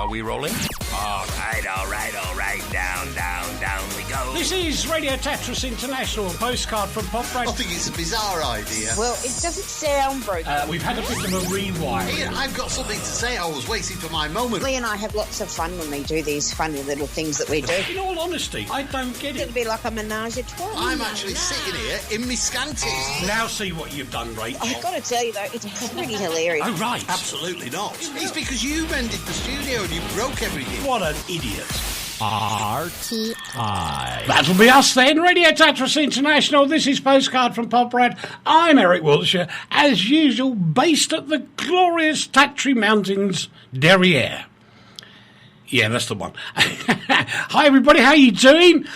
Are we rolling? All right. Down we go. This is Radio Tetris International, Postcard from Poprad. I think it's a bizarre idea. Well, it doesn't sound very good. We've had a bit of a rewind. Ian, I've got something to say. I was waiting for my moment. Lee and I have lots of fun when we do these funny little things that we do. In all honesty, I don't get it. It'll be like a menage a trois. I'm actually sitting here in my scanties. Now see what you've done, Rachel. I've got to tell you, though, it's pretty hilarious. Oh, right. Absolutely not. It's because you mended the studio and you broke everything. What an idiot. RTI. That'll be us then. Radio Tetris International. This is Postcard from Poprad. I'm Eric Wiltshire, as usual, based at the glorious Tatry Mountains, Derriere. Yeah, that's the one. Hi, everybody. How you doing?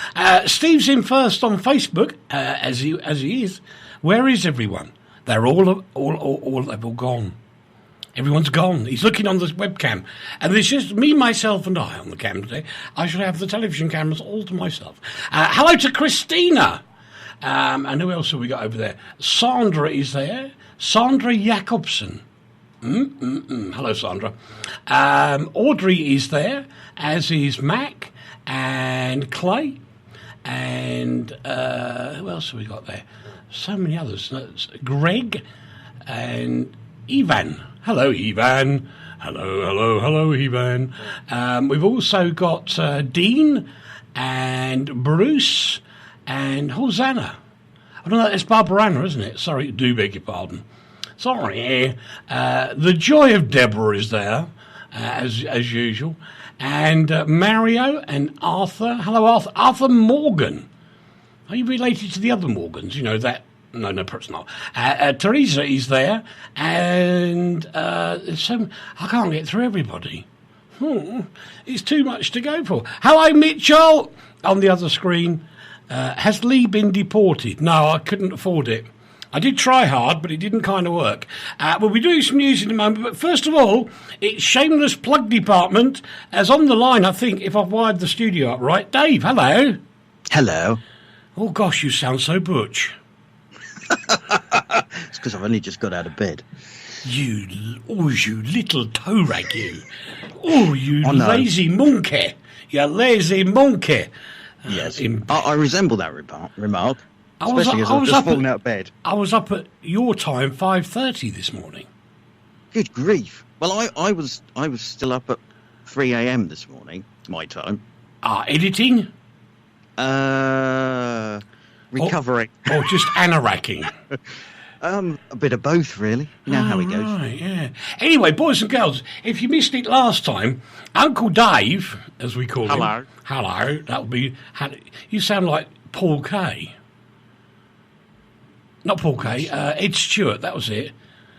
Steve's in first on Facebook, as he is. Where is everyone? They're all they've all gone. Everyone's gone. He's looking on the webcam. And there's just me, myself, and I on the cam today. I should have the television cameras all to myself. Hello to Christina. And who else have we got over there? Sandra is there. Sandra Jacobsen. Hello, Sandra. Audrey is there, as is Mac and Clay. And who else have we got there? So many others. Greg and Ivan. Hello, Ivan. Hello, Ivan. We've also got Dean and Bruce and Hosanna. I don't know, it's Barbara, isn't it? Sorry, do beg your pardon. Sorry. The joy of Deborah is there, as usual. And Mario and Arthur. Hello, Arthur. Arthur Morgan. Are you related to the other Morgans? You know that? No, perhaps not. Teresa is there, and so I can't get through everybody. It's too much to go for. Hello, Mitchell. On the other screen, has Lee been deported? No, I couldn't afford it. I did try hard, but it didn't kind of work. We'll be doing some news in a moment, but first of all, it's Shameless Plug Department, as on the line, I think, if I've wired the studio up right. Dave, hello. Hello. Oh, gosh, you sound so butch. It's because I've only just got out of bed. You little toe rag, you. Oh, you lazy monkey. You lazy monkey. Yes, I resemble that remark. I've just fallen out of bed. I was up at your time, 5:30 this morning. Good grief. Well, I was still up at 3 a.m. this morning, my time. Editing? Recovering. Or just anoracking? A bit of both, really. You know how it goes. Right, yeah. Anyway, boys and girls, if you missed it last time, Uncle Dave, as we call him. Hello. That would be... You sound like Paul Kay. Not Paul Kay, Ed Stewart, that was it.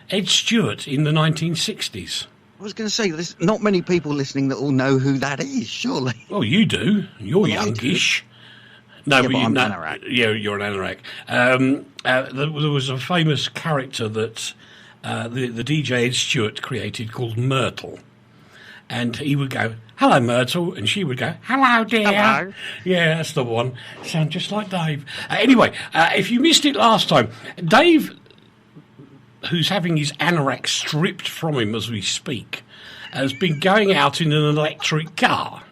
Ed Stewart in the 1960s. I was going to say, there's not many people listening that will know who that is, surely. Well, you do. You're youngish. No, yeah, but I'm an anorak. Yeah, you're an anorak. There was a famous character that the DJ Ed Stewart created called Myrtle. And he would go, hello, Myrtle. And she would go, hello, dear. Hello. Yeah, that's the one. Sound just like Dave. Anyway, if you missed it last time, Dave, who's having his anorak stripped from him as we speak, has been going out in an electric car.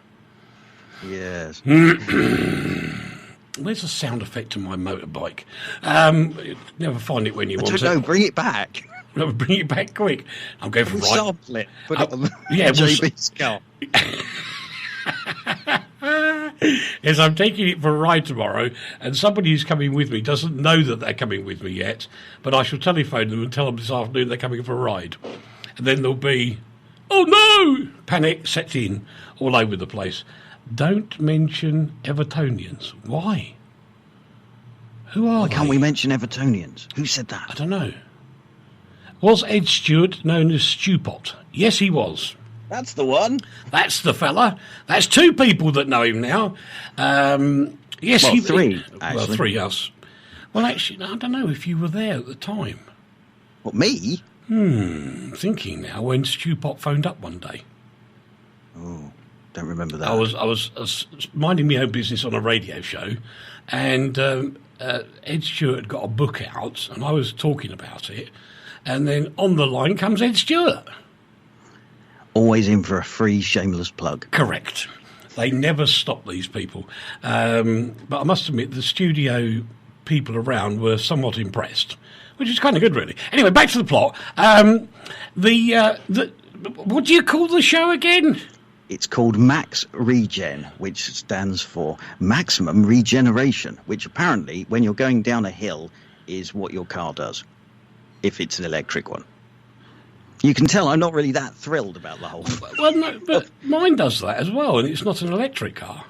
Yes. Where's the sound effect on my motorbike? Never find it when you want it. No, bring it back. No, bring it back quick. I'm going for right. Sample it. Put it on the JB's car. Yes, I'm taking it for a ride tomorrow, and somebody who's coming with me doesn't know that they're coming with me yet, but I shall telephone them and tell them this afternoon they're coming for a ride. And then there'll be, oh no! Panic sets in all over the place. Don't mention Evertonians. Why? Who are Why they? can't we mention Evertonians? Who said that? I don't know. Was Ed Stewart known as Stewpot? Yes, he was. That's the one. That's the fella. That's two people that know him now. Yes, well, three, actually. Well, three, yes. Well, actually, I don't know if you were there at the time. What, me? Thinking now when Stewpot phoned up one day. Oh, don't remember that. I was minding my own business on a radio show, and Ed Stewart got a book out, and I was talking about it, and then on the line comes Ed Stewart. Always in for a free shameless plug. Correct. They never stop, these people. But I must admit, the studio people around were somewhat impressed, which is kind of good, really. Anyway, back to the plot. What do you call the show again? It's called MaxRegen, which stands for Maximum Regeneration, which apparently, when you're going down a hill, is what your car does, if it's an electric one. You can tell I'm not really that thrilled about the whole thing. Well, no, but mine does that as well, and it's not an electric car.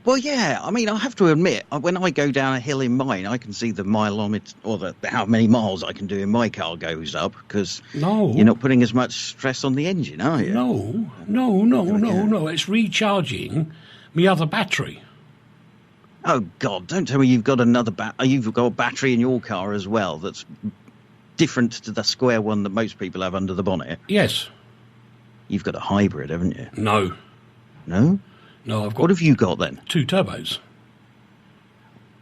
Well, yeah, I mean, I have to admit, when I go down a hill in mine, I can see the mileometer, or how many miles I can do in my car goes up, because you're not putting as much stress on the engine, are you? No. It's recharging my other battery. Oh, God, don't tell me you've got you've got a battery in your car as well that's different to the square one that most people have under the bonnet. Yes. You've got a hybrid, haven't you? No. No? No, I've got... What have you got, then? 2 turbos.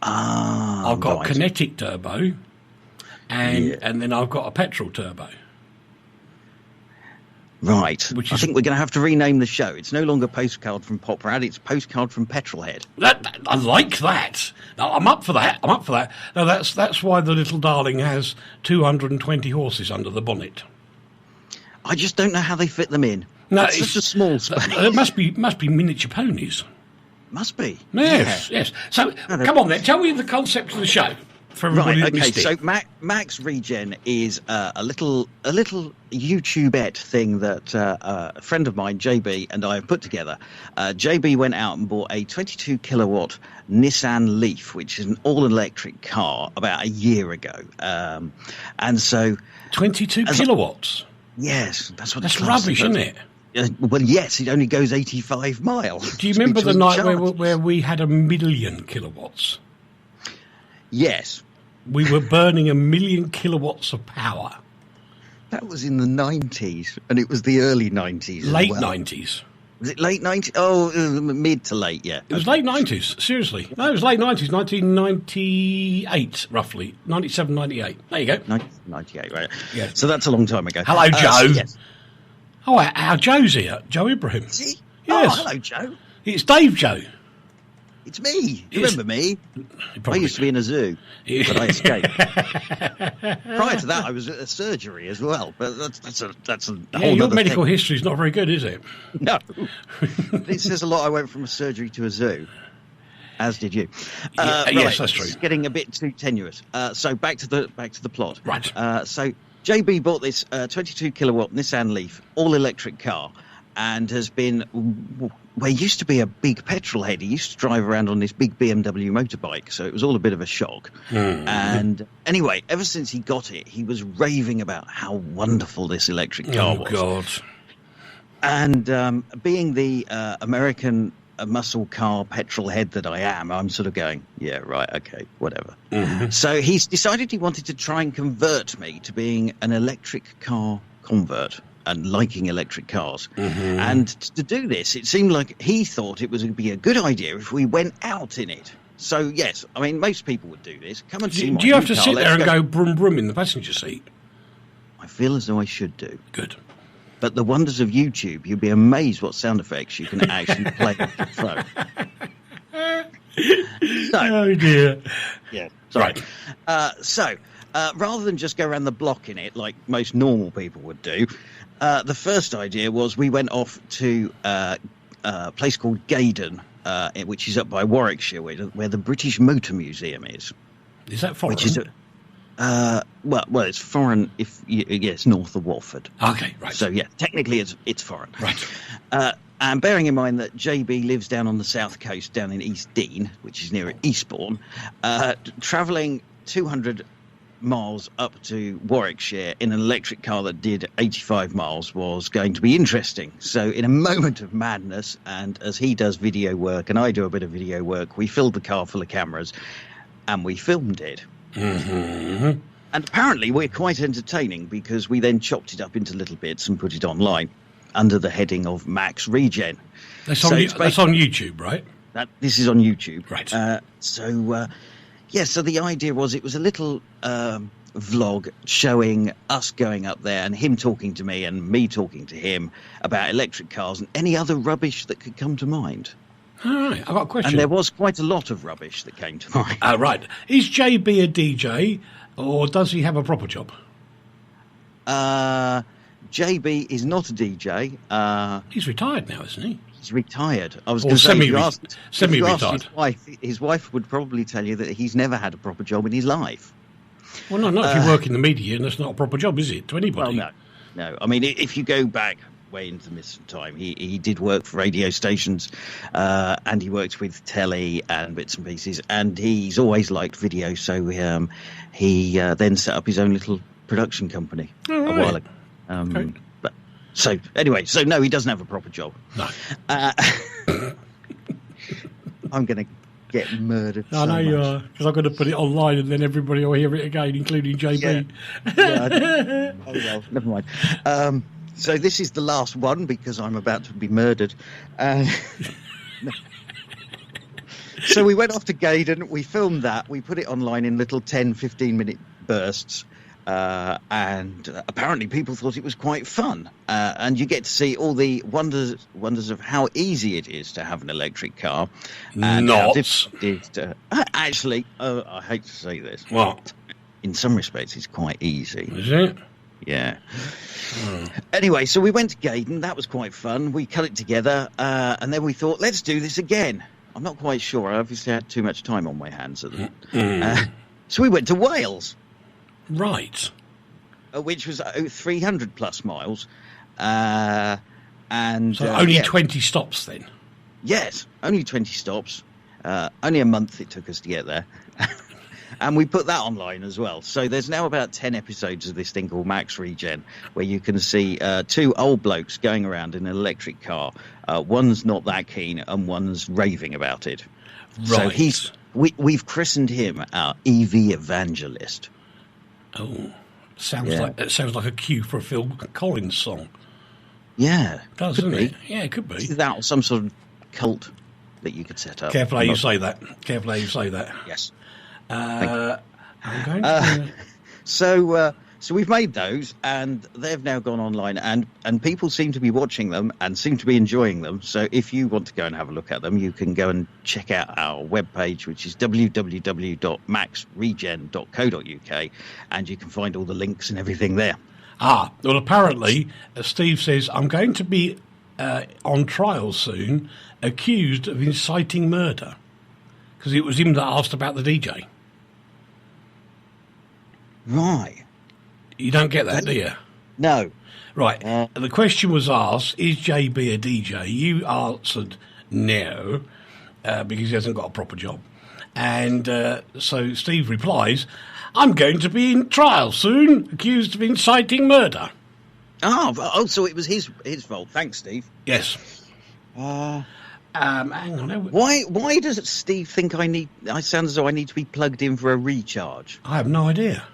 I've got kinetic turbo, and then I've got a petrol turbo. Right. I think we're going to have to rename the show. It's no longer Postcard from Poprad, it's Postcard from Petrolhead. I like that. No, I'm up for that. No, that's why the little darling has 220 horses under the bonnet. I just don't know how they fit them in. No, it's such a small space. It must be miniature ponies. Must be. Yes. So, come on then, tell me the concept of the show. For everybody that missed it. So MaxRegen is a little YouTubette thing that a friend of mine, JB, and I have put together. JB went out and bought a 22 kilowatt Nissan Leaf, which is an all-electric car, about a year ago. And so 22 kilowatts. Yes, that's what. That's rubbish, isn't it? Well, yes, it only goes 85 miles. Do you remember the night where we had 1 million kilowatts? Yes. We were burning 1 million kilowatts of power. That was in the 90s, and it was the early 90s. Late 90s. Was it late 90s? Oh, mid to late, yeah. It was late 90s, seriously. No, it was late 90s, 1998, roughly. 97, 98. There you go. 98, right. Yeah. So that's a long time ago. Hello, Joe. Yes. Oh, our Joe's here. Joe Ibrahim. Is he? Yes. Oh, hello, Joe. It's Dave Joe. It's me. You remember me? I used to be in a zoo, but I escaped. Prior to that, I was at a surgery as well. But that's a whole your other medical thing. history is not very good, is it? No. It says a lot. I went from a surgery to a zoo, as did you. Yes, that's true. It's getting a bit too tenuous. So back to the plot. Right. So JB bought this 22 kilowatt Nissan Leaf all electric car, and has been. Well, he used to be a big petrol head. He used to drive around on this big BMW motorbike, so it was all a bit of a shock. And anyway, ever since he got it, he was raving about how wonderful this electric car was. Oh, God. And being the American muscle car petrol head that I am, I'm sort of going, yeah, right, okay, whatever. So he's decided he wanted to try and convert me to being an electric car convert and liking electric cars. And to do this, it seemed like he thought it was going to be a good idea if we went out in it. So, yes, I mean, most people would do this. Come and see my Do you have to car. sit there and go brum brum in the passenger seat? I feel as though I should do. Good. But the wonders of YouTube, you'd be amazed what sound effects you can actually play off your phone. Oh, dear. Yeah, sorry. So, rather than just go around the block in it like most normal people would do, the first idea was we went off to a place called Gaydon, which is up by Warwickshire, where the British Motor Museum is. Is that foreign? Which is well, it's foreign it's north of Watford. Okay, right. So yeah, technically it's foreign. Right. And bearing in mind that JB lives down on the south coast, down in East Dean, which is near Eastbourne, travelling 200 miles up to Warwickshire in an electric car that did 85 miles was going to be interesting. So in a moment of madness, and as he does video work and I do a bit of video work, we filled the car full of cameras and we filmed it. And apparently we're quite entertaining, because we then chopped it up into little bits and put it online under the heading of MaxRegen. That's on YouTube, right? This is on YouTube. Right. So the idea was it was a little vlog showing us going up there and him talking to me and me talking to him about electric cars and any other rubbish that could come to mind. All right, I've got a question. And there was quite a lot of rubbish that came to mind. Right. Is JB a DJ, or does he have a proper job? JB is not a DJ. He's retired now, isn't he? He's retired. I was Or going to say, semi-retired. His wife would probably tell you that he's never had a proper job in his life. Well, no, not if you work in the media, and that's not a proper job, is it, to anybody? Well, no. I mean, if you go back way into the mist of time, he did work for radio stations, and he worked with telly and bits and pieces, and he's always liked video, so he then set up his own little production company a while ago. Okay. So anyway, no, he doesn't have a proper job. No. I'm going to get murdered. I know you are, because I'm going to put it online and then everybody will hear it again, including JB. Yeah, oh well, never mind. So this is the last one because I'm about to be murdered. So we went off to Gaydon, we filmed that, we put it online in little 10, 15-minute bursts. And apparently people thought it was quite fun, and you get to see all the wonders of how easy it is to have an electric car. And how difficult it is to, actually, I hate to say this. What? In some respects, it's quite easy. Is it? Yeah. Anyway, so we went to Gaydon. That was quite fun. We cut it together, and then we thought, let's do this again. I'm not quite sure. I obviously had too much time on my hands at the so we went to Wales. Right. Which was 300 plus miles. And so only 20 stops then? Yes, only 20 stops. Only a month it took us to get there. And we put that online as well. So there's now about 10 episodes of this thing called MaxRegen, where you can see two old blokes going around in an electric car. One's not that keen and one's raving about it. Right. So we've christened him our EV evangelist. Oh, sounds like a cue for a Phil Collins song. Yeah, Doesn't it? Yeah, it could be. Is that some sort of cult that you could set up? Careful how you say that. Careful how you say that. Yes. I'm going So we've made those, and they've now gone online, and people seem to be watching them and seem to be enjoying them. So if you want to go and have a look at them, you can go and check out our webpage, which is www.maxregen.co.uk, and you can find all the links and everything there. Well, apparently, Steve says, I'm going to be on trial soon, accused of inciting murder. Because it was him that asked about the DJ. Right. You don't get that, do you? No. Right. The question was asked, is JB a DJ? You answered no, because he hasn't got a proper job. And so Steve replies, I'm going to be in trial soon, accused of inciting murder. Oh, so it was his fault. Thanks, Steve. Yes. Hang on. Why does Steve think I sound as though I need to be plugged in for a recharge? I have no idea.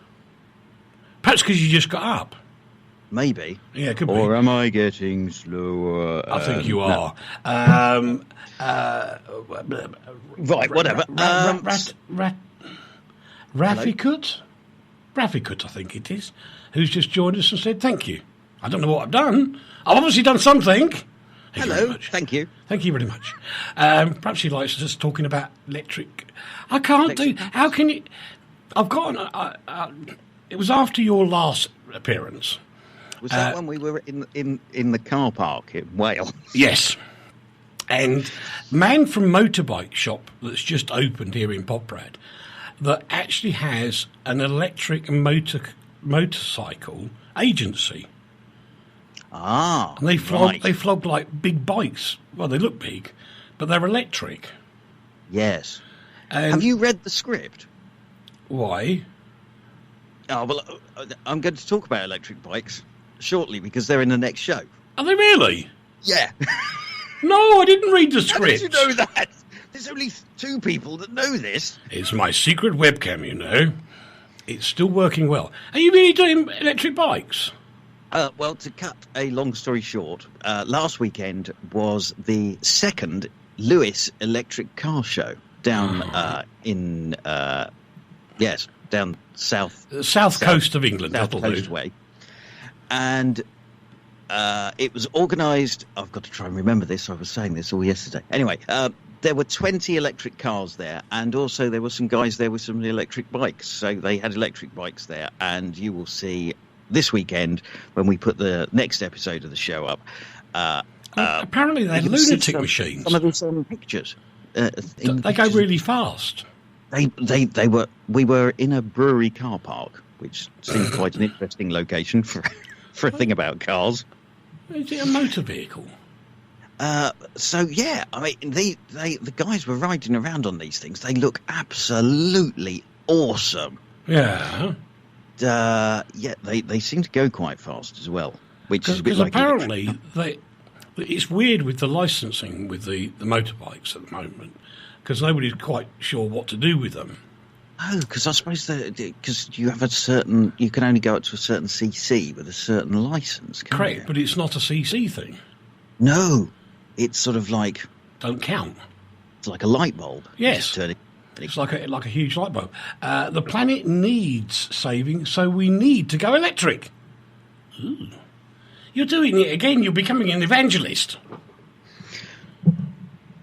Perhaps because you just got up. Maybe. Yeah, it could be. Or am I getting slower? I think you are. No. Right, whatever. Rafikut, I think it is, who's just joined us and said thank you. I don't know what I've done. I've obviously done something. Hello, thank you. Thank you very much. Perhaps he likes just talking about electric. I can't do. How can you? I've got. It was after your last appearance. Was that when we were in the car park in Wales? Yes. And man from motorbike shop that's just opened here in Poprad that actually has an electric motorcycle agency. And they flog like big bikes. Well, they look big, but they're electric. Yes. And have you read the script? Why? Oh, well, I'm going to talk about electric bikes shortly because they're in the next show. Are they really? Yeah. No, I didn't read the script. How did you know that? There's only 2 people that know this. It's my secret webcam, you know. It's still working well. Are you really doing electric bikes? Well, to cut a long story short, last weekend was the second Lewis electric car show down in... Yes. down south coast of England, south coast way, and it was organised. I've got to try and remember this. I was saying this all yesterday. Anyway, there were 20 electric cars there, and also there were some guys there with some electric bikes. So they had electric bikes there, and you will see this weekend when we put the next episode of the show up. Apparently they're lunatic machines. Some of them pictures. They go really fast. We were in a brewery car park, which seemed quite an interesting location for a thing about cars. Is it a motor vehicle? So yeah, I mean, the guys were riding around on these things. They look absolutely awesome. Yeah. They seem to go quite fast as well, which is a bit because like apparently it's weird with the licensing with the motorbikes at the moment, because nobody's quite sure what to do with them. Oh, because I suppose because you can only go up to a certain CC with a certain license. Correct, but it's not a CC thing. No, it's sort of like don't count. It's like a light bulb. Yes, it's like a huge light bulb. The planet needs saving, so we need to go electric. Ooh. You're doing it again. You're becoming an evangelist.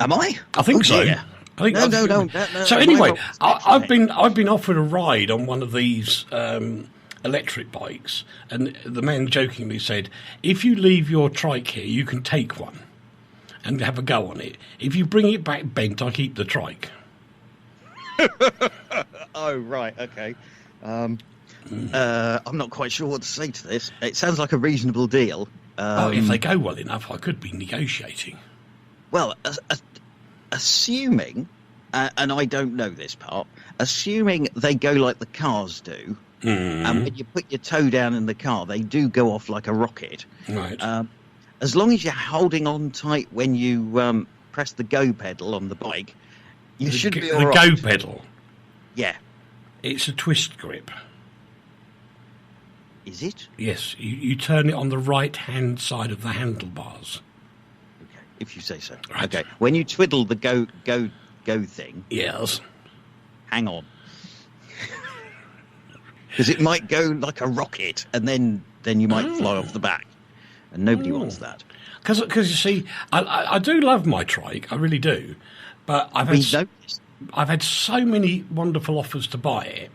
Am I? I think so. Yeah. I think no. So anyway, I've been offered a ride on one of these electric bikes, and the man jokingly said, "If you leave your trike here, you can take one and have a go on it. If you bring it back bent, I keep the trike." Oh right, okay. I'm not quite sure what to say to this. It sounds like a reasonable deal. If they go well enough, I could be negotiating. Well, assuming, and I don't know this part, assuming they go like the cars do, and when you put your toe down in the car, they do go off like a rocket. Right. As long as you're holding on tight when you press the go pedal on the bike, you should be all right. The go pedal? Yeah. It's a twist grip. Is it? Yes, you turn it on the right-hand side of the handlebars. Okay, if you say so. Right. Okay, when you twiddle the go thing... Yes. Hang on. Because it might go like a rocket, and then you might fly off the back. And nobody wants that. Because you see, I do love my trike, I really do. But I've had so many wonderful offers to buy it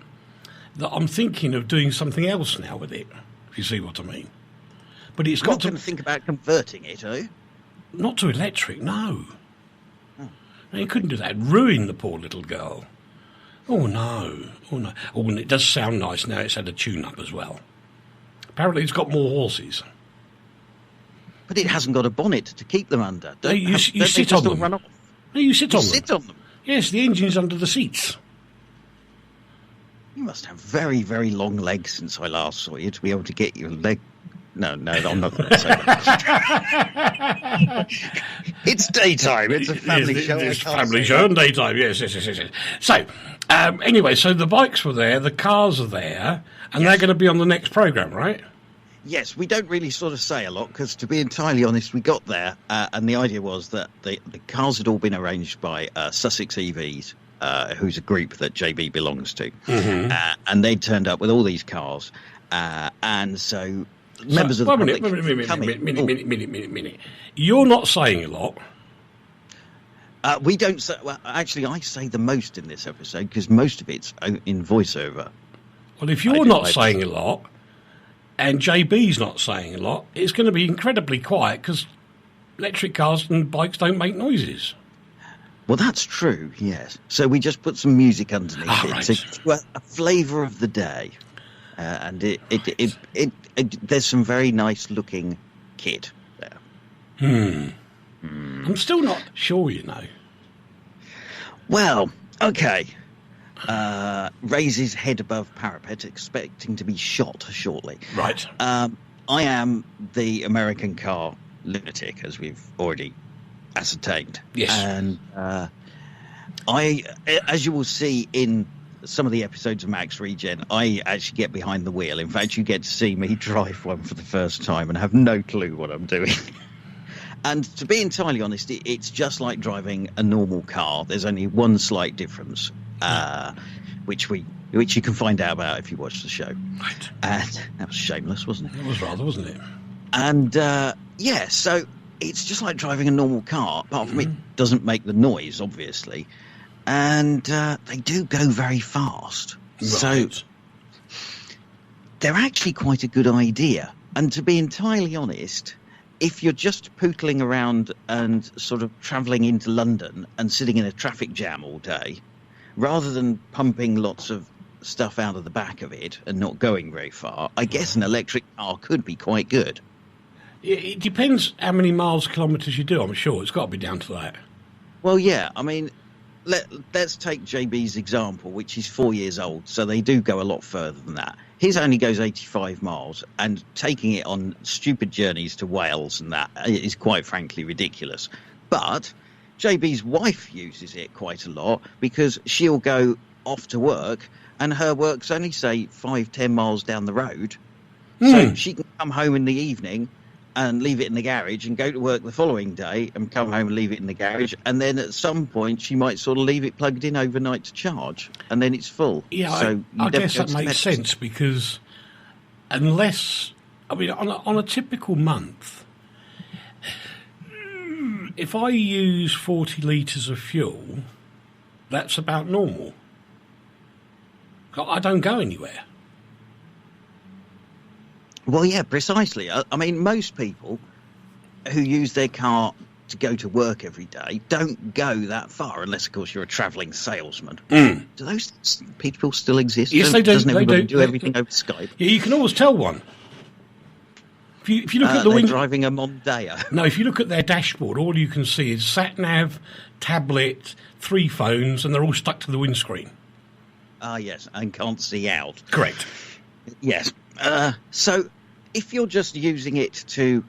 that I'm thinking of doing something else now with it, if you see what I mean. But it's got to think about converting it, are you? Not to electric, no. No, you couldn't do that. Ruin the poor little girl. Oh, no. Oh, and it does sound nice now. It's had a tune-up as well. Apparently it's got more horses. But it hasn't got a bonnet to keep them under. You sit on them. Run off? No, you sit on them. Sit on them? Yes, the engine's under the seats. You must have very, very long legs since I last saw you to be able to get your leg... No, I'm not going to say that. It's daytime. It's a family show. It's a family show and daytime. Yes. So, anyway, so the bikes were there, the cars are there, and they're going to be on the next programme, right? Yes, we don't really sort of say a lot because, to be entirely honest, we got there and the idea was that the cars had all been arranged by Sussex EVs, who's a group that JB belongs to, and they turned up with all these cars, and so members of the public... Minute. You're not saying a lot. We don't say... Well, actually, I say the most in this episode because most of it's in voiceover. Well, if you're not saying a lot... and JB's not saying a lot, it's going to be incredibly quiet because electric cars and bikes don't make noises. Well, that's true, yes. So we just put some music underneath it to a flavour of the day. And there's some very nice-looking kit there. I'm still not sure, you know. Well, okay. Raises head above parapet, expecting to be shot shortly. Right. I am the American car lunatic, as we've already ascertained. Yes. And as you will see in some of the episodes of MaxRegen, I actually get behind the wheel. In fact, you get to see me drive one for the first time and have no clue what I'm doing. And to be entirely honest, it's just like driving a normal car. There's only one slight difference, which you can find out about if you watch the show. Right. And that was shameless, wasn't it? It was rather, wasn't it? And so it's just like driving a normal car, apart from it doesn't make the noise, obviously. And they do go very fast. Right. So they're actually quite a good idea. And to be entirely honest, if you're just pootling around and sort of travelling into London and sitting in a traffic jam all day, rather than pumping lots of stuff out of the back of it and not going very far, I guess an electric car could be quite good. It depends how many kilometres you do, I'm sure. It's got to be down to that. Well, yeah, I mean, let's take JB's example, which is 4 years old, so they do go a lot further than that. His only goes 85 miles, and taking it on stupid journeys to Wales and that is quite frankly ridiculous. But JB's wife uses it quite a lot because she'll go off to work, and her work's only, say, 5-10 miles down the road. So she can come home in the evening and leave it in the garage and go to work the following day and come home and leave it in the garage. And then at some point she might sort of leave it plugged in overnight to charge, and then it's full. Yeah, so I guess that makes sense, because unless, I mean, on a typical month, if I use 40 litres of fuel, that's about normal. I don't go anywhere. Well, yeah, precisely. I mean, most people who use their car to go to work every day don't go that far, unless, of course, you're a travelling salesman. Do those people still exist? Yes, they do. Doesn't everybody do They everything over Skype? Yeah, you can always tell one. If you look at the window, driving a Mondeo. No, if you look at their dashboard, all you can see is sat-nav, tablet, 3 phones, and they're all stuck to the windscreen. Ah, yes, and can't see out. Correct. Yes. So if you're just using it to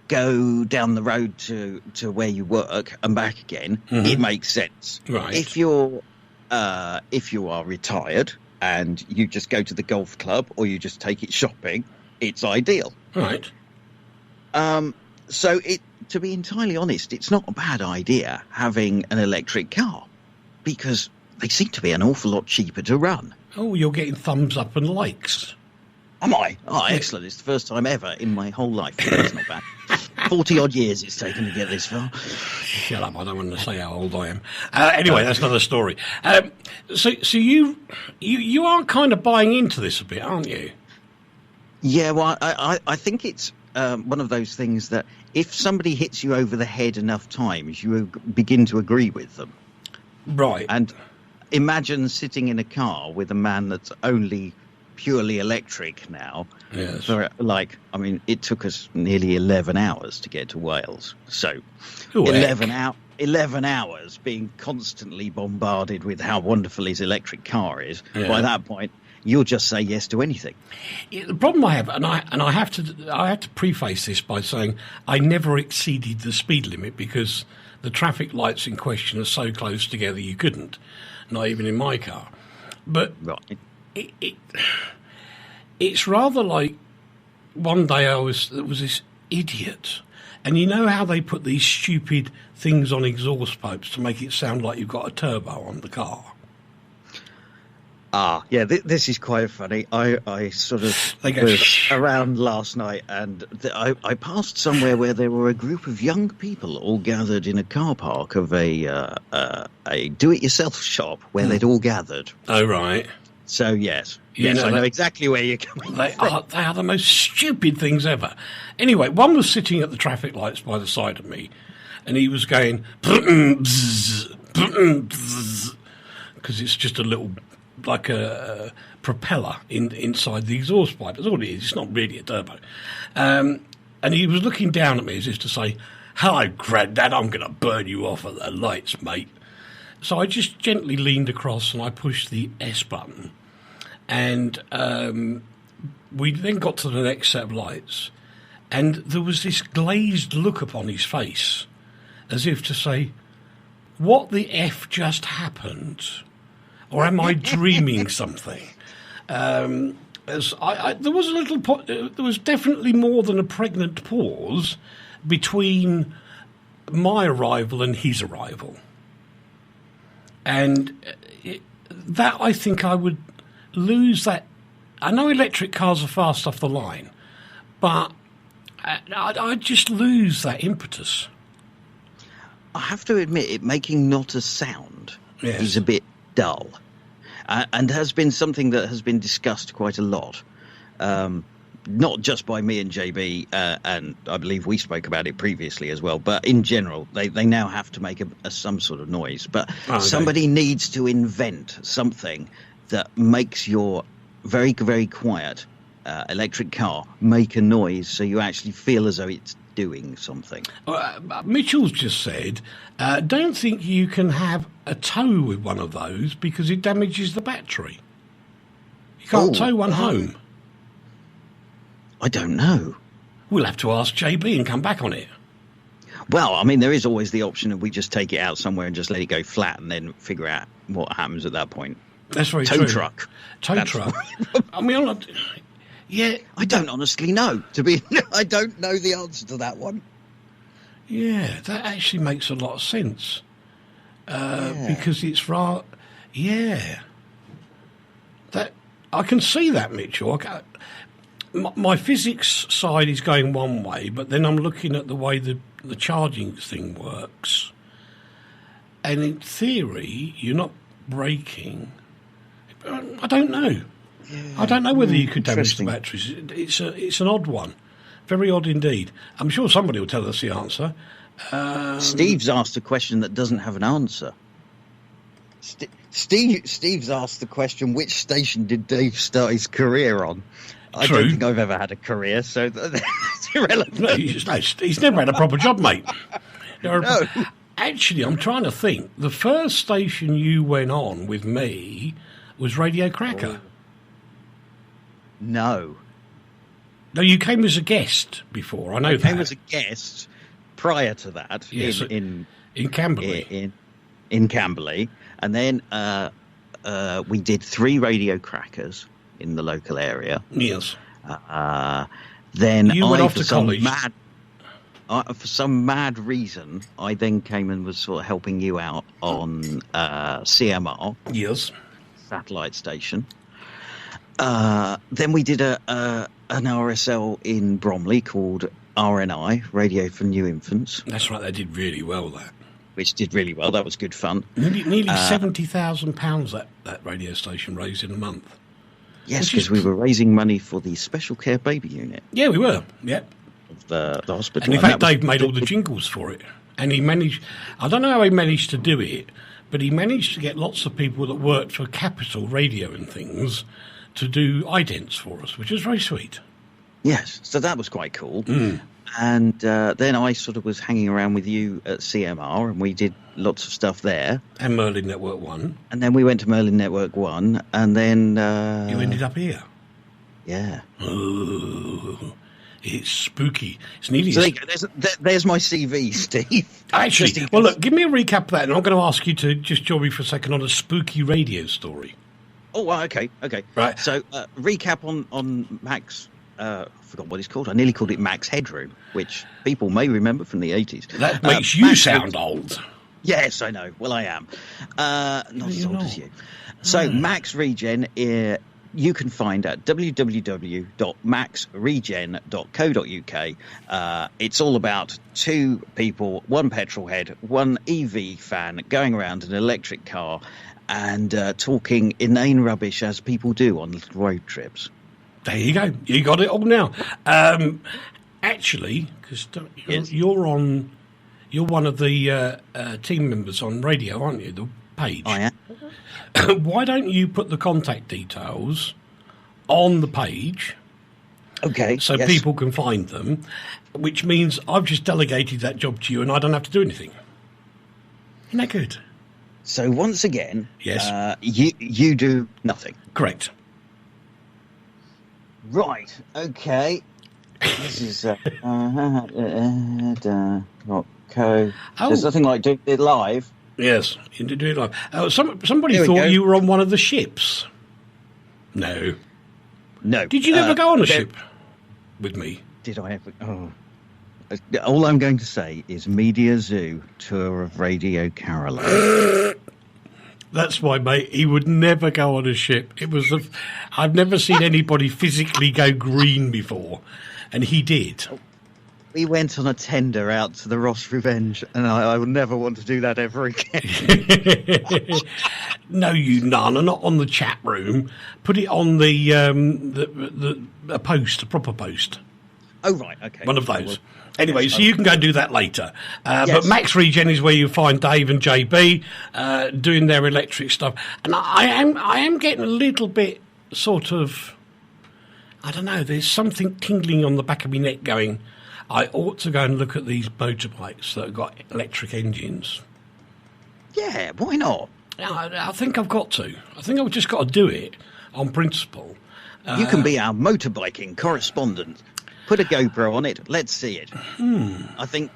go down the road to where you work and back again, it makes sense. Right. If you are retired and you just go to the golf club or you just take it shopping, it's ideal. Right. So to be entirely honest, it's not a bad idea having an electric car, because they seem to be an awful lot cheaper to run. Oh, you're getting thumbs up and likes. Am I? Oh, excellent. It's the first time ever in my whole life. That's not bad. 40-odd years it's taken to get this far. Shut up, I don't want to say how old I am. Anyway, that's another story. So you are kind of buying into this a bit, aren't you? Yeah, well, I think it's one of those things that if somebody hits you over the head enough times, you begin to agree with them. Right. And imagine sitting in a car with a man that's only purely electric now. Yes. For, like, I mean, it took us nearly 11 hours to get to Wales. So 11 hours being constantly bombarded with how wonderful his electric car is. Yeah. By that point, you'll just say yes to anything. Yeah, the problem I have, and I have to preface this by saying I never exceeded the speed limit, because the traffic lights in question are so close together you couldn't, not even in my car. But right. It's rather like one day there was this idiot, and you know how they put these stupid things on exhaust pipes to make it sound like you've got a turbo on the car. Ah, yeah, this is quite funny. I sort of was around last night, and I passed somewhere where there were a group of young people all gathered in a car park of a do-it-yourself shop where they'd all gathered. Oh, right. So, yes, I know exactly where you're coming from. They are the most stupid things ever. Anyway, one was sitting at the traffic lights by the side of me, and he was going, because it's just a little, like a propeller inside the exhaust pipe. That's all it is. It's not really a turbo. And he was looking down at me as if to say, "Hello, Grandad, I'm going to burn you off at the lights, mate." So I just gently leaned across and I pushed the S button. And we then got to the next set of lights, and there was this glazed look upon his face, as if to say, "What the F just happened? Or am I dreaming something?" There was definitely more than a pregnant pause between my arrival and his arrival. And that I think I would lose that. I know electric cars are fast off the line, but I'd just lose that impetus. I have to admit, it making not a sound is a bit dull, and has been something that has been discussed quite a lot. Not just by me and JB, and I believe we spoke about it previously as well, but in general, they now have to make some sort of noise. But somebody needs to invent something that makes your very, very quiet electric car make a noise so you actually feel as though it's doing something. Mitchell's just said, don't think you can have a tow with one of those because it damages the battery. You can't tow one home. I don't know. We'll have to ask JB and come back on it. Well, I mean, there is always the option of we just take it out somewhere and just let it go flat and then figure out what happens at that point. That's very true. Tow truck. I mean, I'm not... Yeah. I don't honestly know. I don't know the answer to that one. Yeah, that actually makes a lot of sense. Because it's rather... Yeah. That I can see that, Mitchell. My physics side is going one way, but then I'm looking at the way the charging thing works. And in theory, you're not braking. I don't know. Yeah, I don't know whether you could damage the batteries. It's an odd one. Very odd indeed. I'm sure somebody will tell us the answer. Steve's asked a question that doesn't have an answer. Steve's asked the question, which station did Dave start his career on? I don't think I've ever had a career, so that's irrelevant. No, he's never had a proper job, mate. No. Actually, I'm trying to think. The first station you went on with me was Radio Cracker. No, you came as a guest before. I know that. I came as a guest prior to that. Yes, in Camberley. In Camberley. And then we did 3 Radio Crackers in the local area. Yes. Then you went off to college. For some mad reason, I then came and was sort of helping you out on CMR. Yes. Satellite station. Then we did an RSL in Bromley called RNI, Radio for New Infants. That's right, they did really well, that. Which did really well. That was good fun. Nearly £70,000 that radio station raised in a month. Yes, because we were raising money for the special care baby unit. Yeah, we were. Yeah. Of the hospital. And in fact, Dave made all the jingles for it. And he managed, I don't know how he managed to do it, but he managed to get lots of people that worked for Capital Radio and things to do idents for us, which was very sweet. Yes, so that was quite cool. Mm. And then I sort of was hanging around with you at CMR, and we did lots of stuff there. And Merlin Network 1. And then we went to Merlin Network 1, and then... you ended up here? Yeah. Oh, it's spooky. It's nearly... So there's my CV, Steve. Actually, well, look, give me a recap of that, and I'm going to ask you to just join me for a second on a spooky radio story. Oh, well, okay. Right. So, recap on Max... I forgot what it's called. I nearly called it Max Headroom, which people may remember from the 80s. That makes you sound old. Yes, I know. Well, I am. Not as old as you. So, MaxRegen, you can find at www.maxregen.co.uk. It's all about 2 people, 1 petrol head, 1 EV fan, going around an electric car and talking inane rubbish as people do on little road trips. There you go. You got it all now. Actually, because you're one of the team members on radio, aren't you? The page. I am. Why don't you put the contact details on the page? Okay. So people can find them, which means I've just delegated that job to you, and I don't have to do anything. Isn't that good? So once again, yes, you do nothing. Correct. Right, okay. This is .co. There's nothing like doing it live. Yes, you did do it live. Somebody thought you were on one of the ships. No. Did you ever go on a ship with me? Did I ever? Oh. All I'm going to say is Media Zoo Tour of Radio Caroline. That's why, mate. He would never go on a ship. I've never seen anybody physically go green before, and he did. We went on a tender out to the Ross Revenge, and I will never want to do that ever again. No, you none, and not on the chat room. Put it on a post, a proper post. Oh, right, okay. One of those. Anyway, so you can go do that later. But MaxRegen is where you find Dave and JB doing their electric stuff. And I am getting a little bit sort of, I don't know, there's something tingling on the back of my neck going, I ought to go and look at these motorbikes that have got electric engines. Yeah, why not? I think I've got to. I think I've just got to do it on principle. You can be our motorbiking correspondent. Put a GoPro on it. Let's see it. I think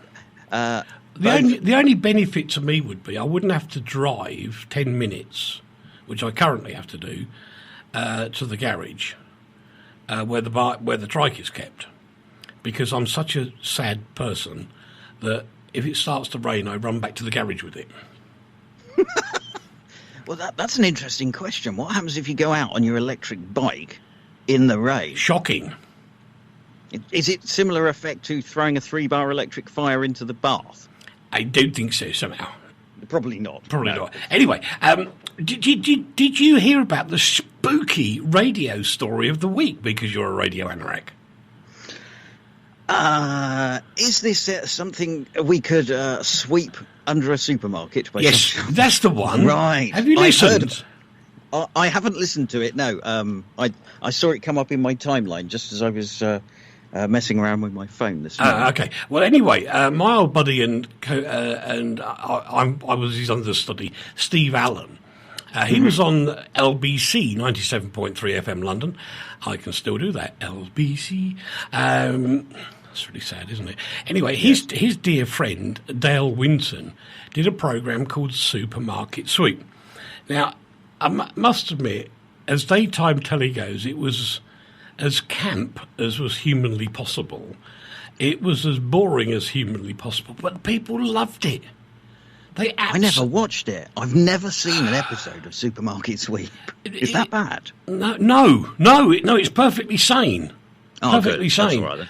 the only benefit to me would be I wouldn't have to drive 10 minutes, which I currently have to do, to the garage where the trike is kept, because I'm such a sad person that if it starts to rain, I run back to the garage with it. Well, that's an interesting question. What happens if you go out on your electric bike in the rain? Shocking. Is it similar effect to throwing a 3-bar electric fire into the bath? I don't think so, somehow. Probably not. Probably not. Anyway, did you hear about the spooky radio story of the week, because you're a radio anorak? Is this something we could sweep under a supermarket? Yes, that's the one. Right. Have you listened? I haven't listened to it, no. I saw it come up in my timeline just as I was messing around with my phone this morning. Okay. Well, anyway, my old buddy and I was his understudy, Steve Allen. He was on LBC 97.3 FM London. I can still do that. LBC. That's really sad, isn't it? Anyway, his dear friend, Dale Winton, did a programme called Supermarket Sweep. Now, I must admit, as daytime telly goes, it was as camp as was humanly possible. It was as boring as humanly possible, but people loved it. I never watched it. I've never seen an episode of Supermarket Sweep. Is that bad? No, it's perfectly sane. Perfectly sane. That's all right, then.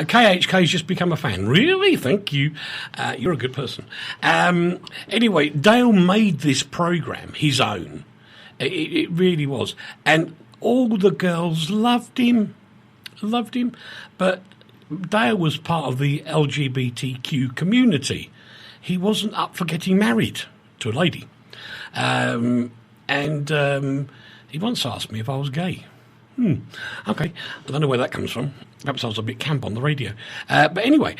KHK's just become a fan. Really? Thank you. You're a good person. Anyway, Dale made this programme his own. It really was. And all the girls loved him. But Dale was part of the LGBTQ community. He wasn't up for getting married to a lady. And he once asked me if I was gay. Okay. I don't know where that comes from. Perhaps I was a bit camp on the radio. But anyway,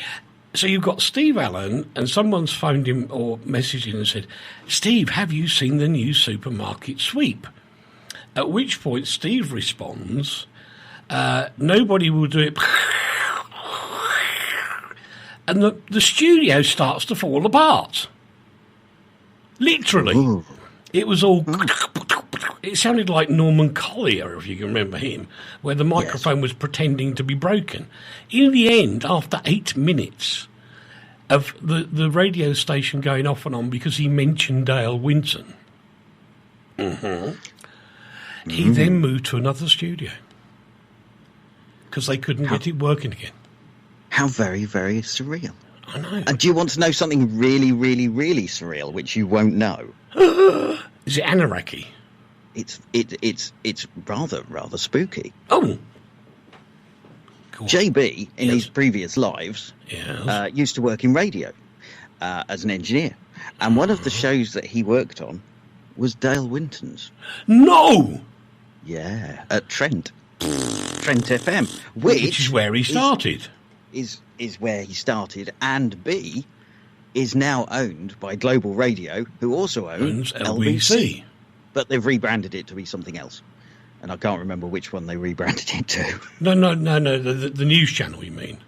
so you've got Steve Allen, and someone's phoned him or messaged him and said, Steve, have you seen the new Supermarket Sweep? At which point Steve responds, nobody will do it. And the studio starts to fall apart. Literally. Ooh. It was all... It sounded like Norman Collier, if you can remember him, where the microphone was pretending to be broken. In the end, after 8 minutes of the radio station going off and on because he mentioned Dale Winton, he then moved to another studio because they couldn't get it working again. How very, very surreal. I know. And do you want to know something really, really, really surreal, which you won't know? Is it Anoraki? It's rather spooky. Oh, cool. JB in his previous lives used to work in radio as an engineer, and one of the shows that he worked on was Dale Winton's. No. Yeah, at Trent FM, which is where he started. Is where he started, and B is now owned by Global Radio, who also owns LBC. But they've rebranded it to be something else. And I can't remember which one they rebranded it to. No, the news channel, you mean?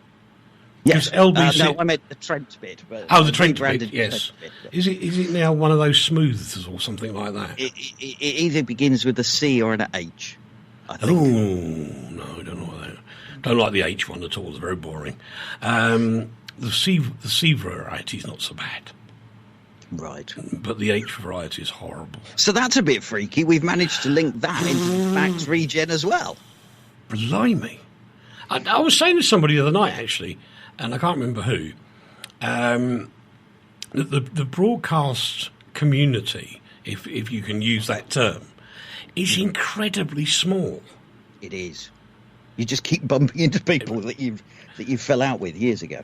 Yes. LBC... no, I meant the Trent bit. But the Trent bit, yes. Trent bit. Is it now one of those smooths or something like that? It either begins with a C or an H, I think. Oh, no, I don't know that. Don't like the H one at all. It's very boring. The C variety is not so bad. Right. But the H variety is horrible. So that's a bit freaky. We've managed to link that into MaxRegen as well. Blimey. I was saying to somebody the other night, actually, and I can't remember who, the broadcast community, if you can use that term, is incredibly small. It is. You just keep bumping into people that you fell out with years ago.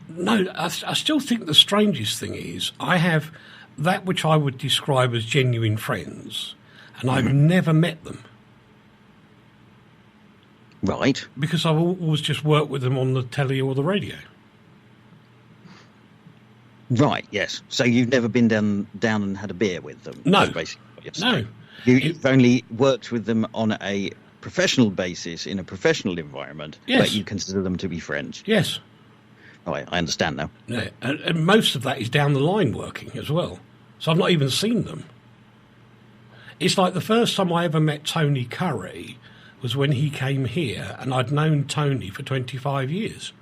No, I still think the strangest thing is I have that which I would describe as genuine friends, and I've never met them. Right. Because I've always just worked with them on the telly or the radio. Right, yes. So you've never been down and had a beer with them? No. That's basically what you're saying. No. You've only worked with them on a professional basis in a professional environment, yes. but you consider them to be friends? Yes. Oh, I understand now. Yeah, and most of that is down the line working as well. So I've not even seen them. It's like the first time I ever met Tony Curry was when he came here, and I'd known Tony for 25 years.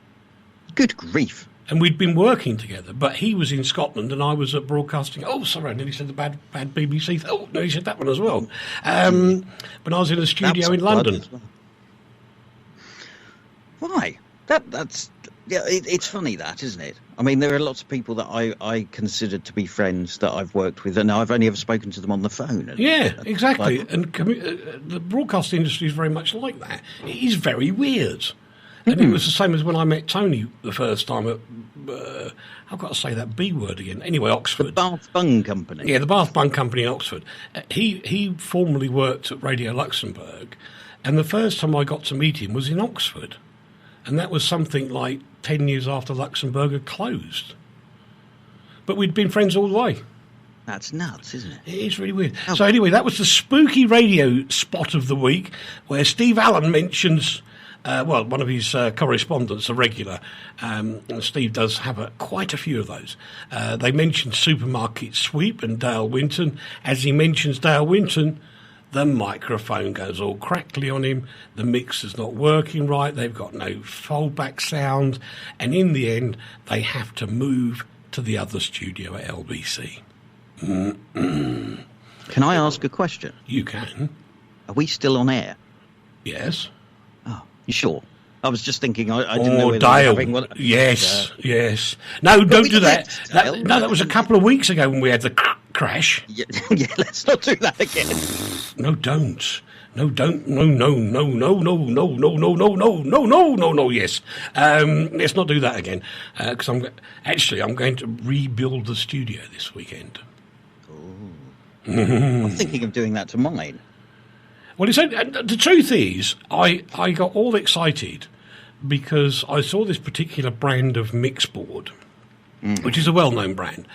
Good grief. And we'd been working together, but he was in Scotland and I was at broadcasting. Oh, sorry, I nearly said the bad BBC. Oh, no, he said that one as well. When I was in a studio in London. Well. Why? That's... Yeah, it's funny that, isn't it? I mean, there are lots of people that I consider to be friends that I've worked with, and I've only ever spoken to them on the phone. Exactly. And the broadcast industry is very much like that. It is very weird. And it was the same as when I met Tony the first time at, I've got to say that B word again. Anyway, Oxford. The Bath Bung Company. Yeah, the Bath Bung Company in Oxford. He formerly worked at Radio Luxembourg, and the first time I got to meet him was in Oxford. And that was something like 10 years after Luxembourg had closed. But we'd been friends all the way. That's nuts, isn't it? It is really weird. Oh. So anyway, that was the spooky radio spot of the week, where Steve Allen mentions... one of his correspondents, a regular, and Steve does have quite a few of those. They mentioned Supermarket Sweep and Dale Winton. As he mentions Dale Winton, the microphone goes all crackly on him, the mixer's not working right, they've got no foldback sound, and in the end, they have to move to the other studio at LBC. Can I ask a question? You can. Are we still on air? Yes. You sure? I was just thinking. I didn't know. Dale. Yes. No, don't do that. That was a couple of weeks ago when we had the crash. Yeah, let's not do that again. No, don't. No. Yes. Let's not do that again. Because I'm going to rebuild the studio this weekend. I'm thinking of doing that to mine. Well, the truth is, I got all excited because I saw this particular brand of mix board, which is a well-known brand.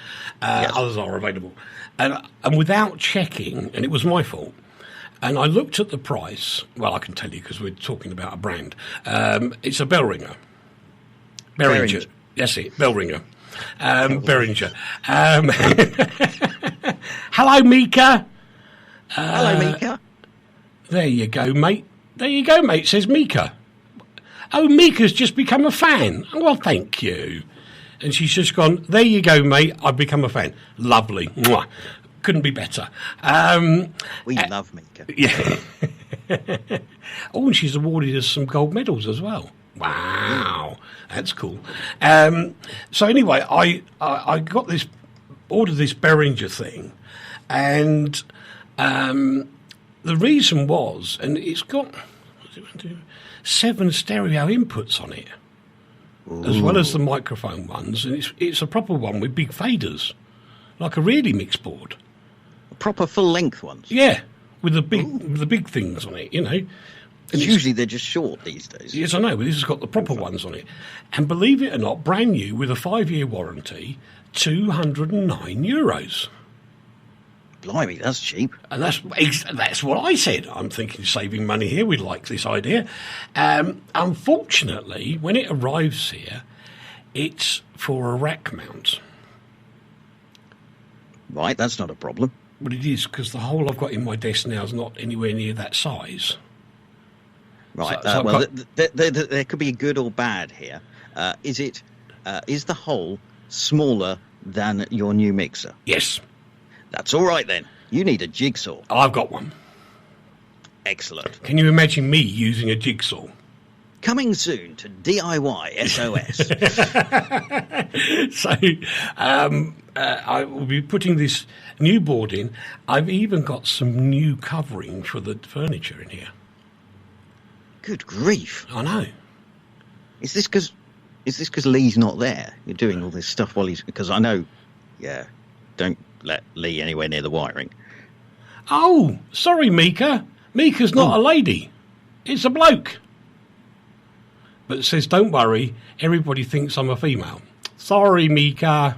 Yes. Others are available. And without checking, and it was my fault, and I looked at the price. Well, I can tell you because we're talking about a brand. It's a Bellringer. Behringer. That's it, Bellringer. Behringer. Hello, Mika. Hello, Mika. There you go, mate. Says Mika. Oh, Mika's just become a fan. Well, thank you. And she's just gone, there you go, mate. I've become a fan. Lovely. Mwah. Couldn't be better. We love Mika. Yeah. Oh, and she's awarded us some gold medals as well. Wow. That's cool. So anyway, I ordered this Behringer thing, and... the reason was, and it's got 7 stereo inputs on it, as well as the microphone ones, and it's a proper one with big faders, like a really mixed board. Proper full-length ones? Yeah, with the big things on it, you know. And usually they're just short these days. Yes, I know, but this has got the proper ones on it. And believe it or not, brand new with a 5-year warranty, €209. Blimey, that's cheap. And that's what I said. I'm thinking saving money here. We like this idea. Unfortunately, when it arrives here, it's for a rack mount. Right, that's not a problem. But it is, because the hole I've got in my desk now is not anywhere near that size. Right. There could be a good or bad here. Is the hole smaller than your new mixer. Yes. That's all right then. You need a jigsaw. I've got one. Excellent. Can you imagine me using a jigsaw? Coming soon to DIY SOS. So I will be putting this new board in. I've even got some new covering for the furniture in here. Good grief. I know. Is this because Lee's not there? You're doing all this stuff while he's... Because I know... Yeah, don't let Lee anywhere near the wiring. Oh, sorry, Mika. Mika's not a lady. It's a bloke. But it says, don't worry, everybody thinks I'm a female. Sorry, Mika.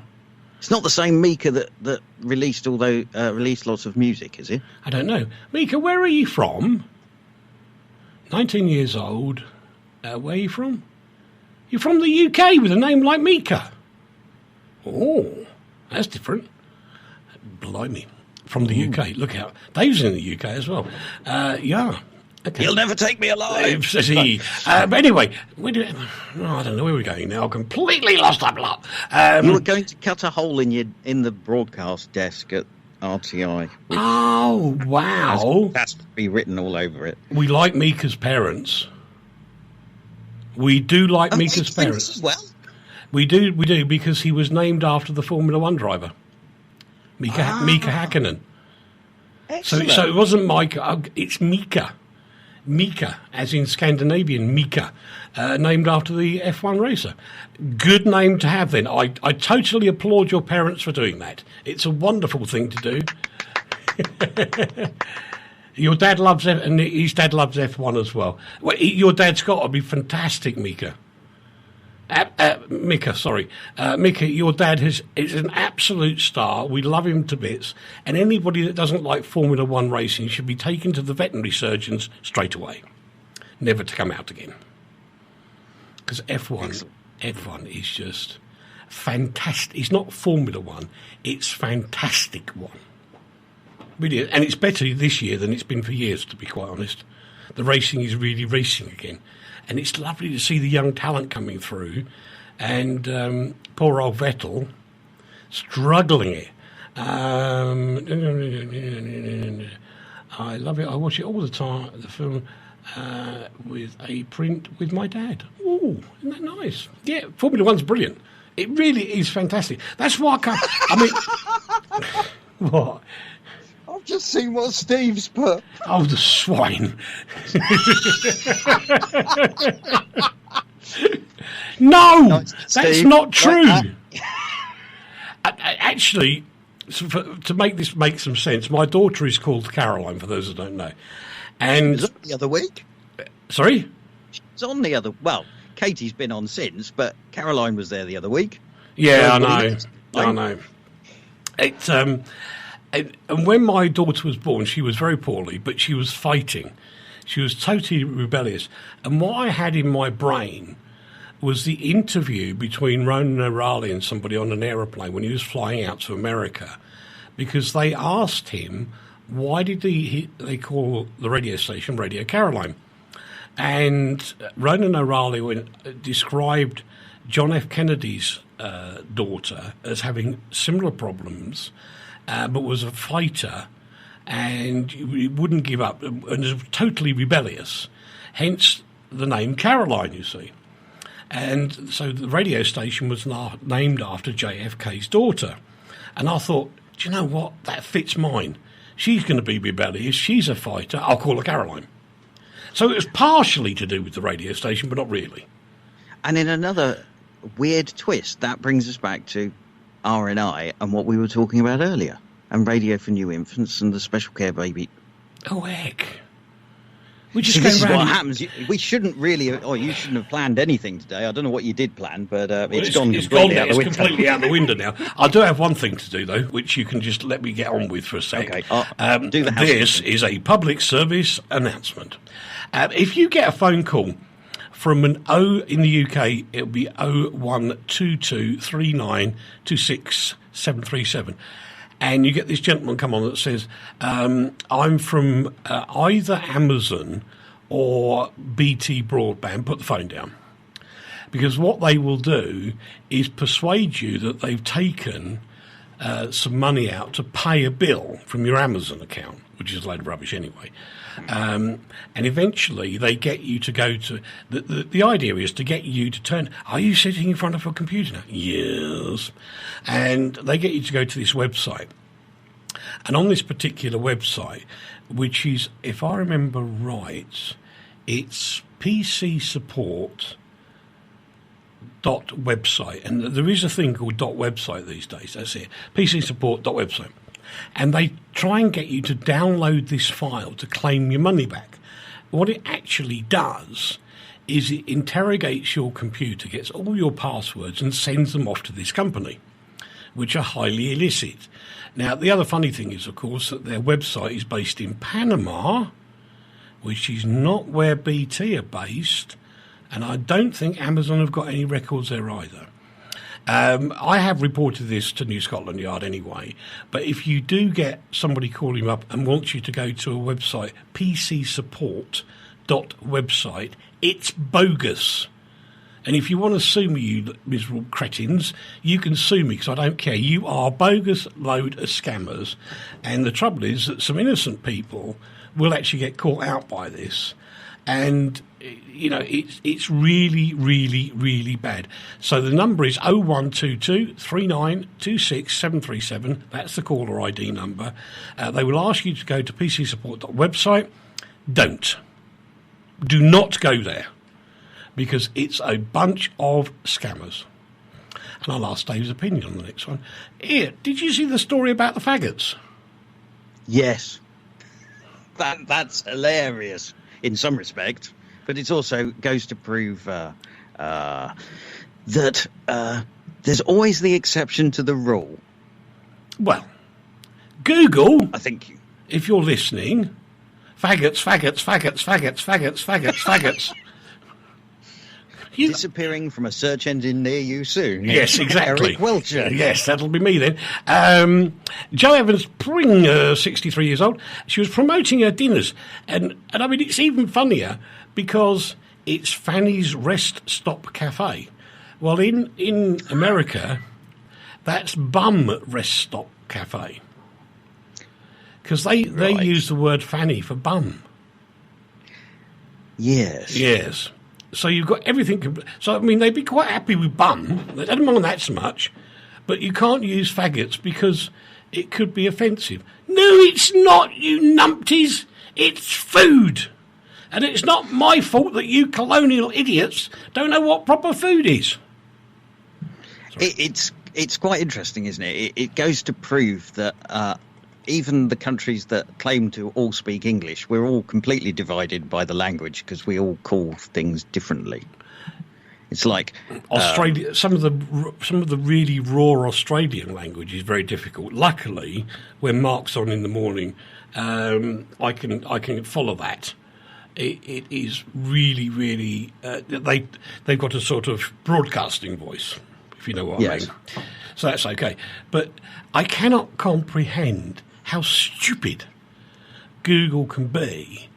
It's not the same Mika that released released lots of music, is it? I don't know. Mika, where are you from? 19 years old. Where are you from? You're from the UK with a name like Mika. Oh, that's different. Blimey. From the UK. Look out. Dave's in the UK as well. Yeah. Okay. You'll never take me alive, says he. But anyway, I don't know where we're going now. I've completely lost that plot. You were going to cut a hole in the broadcast desk at RTI. Oh, wow. That's to be written all over it. We like Mika's parents. We do like Mika's parents. Well, we do because he was named after the Formula One driver, Mika Hakkinen. So it wasn't Micah. It's Mika. Mika, as in Scandinavian Mika, named after the F1 racer. Good name to have then. I totally applaud your parents for doing that. It's a wonderful thing to do. Your dad loves F, and his dad loves F1 as well. Your dad's got to be fantastic, Mika. Mika, sorry. Mika, your dad is an absolute star. We love him to bits. And anybody that doesn't like Formula One racing should be taken to the veterinary surgeons straight away. Never to come out again. Because F1 is just fantastic. It's not Formula One. It's fantastic one. Really, and it's better this year than it's been for years, to be quite honest. The racing is really racing again. And it's lovely to see the young talent coming through. And poor old Vettel struggling it. I love it. I watch it all the time, the film, with a print with my dad. Oh, isn't that nice? Yeah, Formula One's brilliant. It really is fantastic. That's why what? I've just seen what Steve's put. Oh, the swine. No, that's not true. Actually, to make this make some sense, my daughter is called Caroline, for those who don't know. And was it the other week? Sorry? It's on the other... Well, Katie's been on since, but Caroline was there the other week. Yeah, I know. It's... And when my daughter was born, she was very poorly, but she was fighting. She was totally rebellious. And what I had in my brain was the interview between Ronan O'Reilly and somebody on an aeroplane when he was flying out to America, because they asked him, why did they call the radio station Radio Caroline? And Ronan O'Reilly described John F. Kennedy's daughter as having similar problems, but was a fighter and wouldn't give up and was totally rebellious, hence the name Caroline, you see. And so the radio station was named after JFK's daughter. And I thought, do you know what? That fits mine. She's going to be rebellious. She's a fighter. I'll call her Caroline. So it was partially to do with the radio station, but not really. And in another weird twist, that brings us back to RNI and what we were talking about earlier, and Radio for New Infants and the Special Care Baby. Oh, heck. We just this is what happens. We shouldn't really, or you shouldn't have planned anything today. I don't know what you did plan, but it's completely out the window now. I do have one thing to do, though, which you can just let me get on with for a sec. Okay. Do the this is a public service announcement. If you get a phone call from an O in the UK, it'll be 012239267737. And you get this gentleman come on that says, I'm from either Amazon or BT Broadband. Put the phone down. because what they will do is persuade you that they've taken some money out to pay a bill from your Amazon account, which is a load of rubbish anyway. And eventually they get you to go to... The idea is to get you to turn... Are you sitting in front of a computer now? Yes. And they get you to go to this website. And on this particular website, which is, if I remember right, it's PC Support .website, and there is a thing called .website these days. That's it, PC Support .website, and they try and get you to download this file to claim your money back. What it actually does is it interrogates your computer, gets all your passwords, and sends them off to this company, which are highly illicit. Now, the other funny thing is, of course, that their website is based in Panama, which is not where BT are based. And I don't think Amazon have got any records there either. I have reported this to New Scotland Yard anyway, but if you do get somebody calling up and wants you to go to a website, pcsupport.website, it's bogus. And if you want to sue me, you miserable cretins, you can sue me because I don't care. You are a bogus load of scammers. And the trouble is that some innocent people will actually get caught out by this. And, you know, it's really, really, really bad. So the number is 0122 3926 737. That's the caller ID number. They will ask you to go to pcsupport.website. Don't. Do not go there, because it's a bunch of scammers. And I'll ask Dave's opinion on the next one. Here, did you see the story about the faggots? Yes. That's hilarious in some respect, but it also goes to prove that there's always the exception to the rule. Well, Google, I think, if you're listening, faggots. Disappearing from a search engine near you soon. Yes, exactly. Eric Wiltshire. Yes, that'll be me then. Jo Evans Pring, 63 years old, she was promoting her dinners. And I mean, it's even funnier because it's Fanny's Rest Stop Cafe. Well, in America, that's Bum Rest Stop Cafe. Because they use the word Fanny for bum. Yes. Yes. So you've got everything. So, I mean, they'd be quite happy with bum. They don't mind that so much. But you can't use faggots because it could be offensive. No, it's not, you numpties. It's food. And it's not my fault that you colonial idiots don't know what proper food is. It's quite interesting, isn't it? It goes to prove that even the countries that claim to all speak English, we're all completely divided by the language because we all call things differently. It's like Australia. Some of the really raw Australian language is very difficult. Luckily, when Mark's on in the morning, I can follow that. It is really, really. They've got a sort of broadcasting voice, if you know what I mean. So that's okay. But I cannot comprehend how stupid Google can be,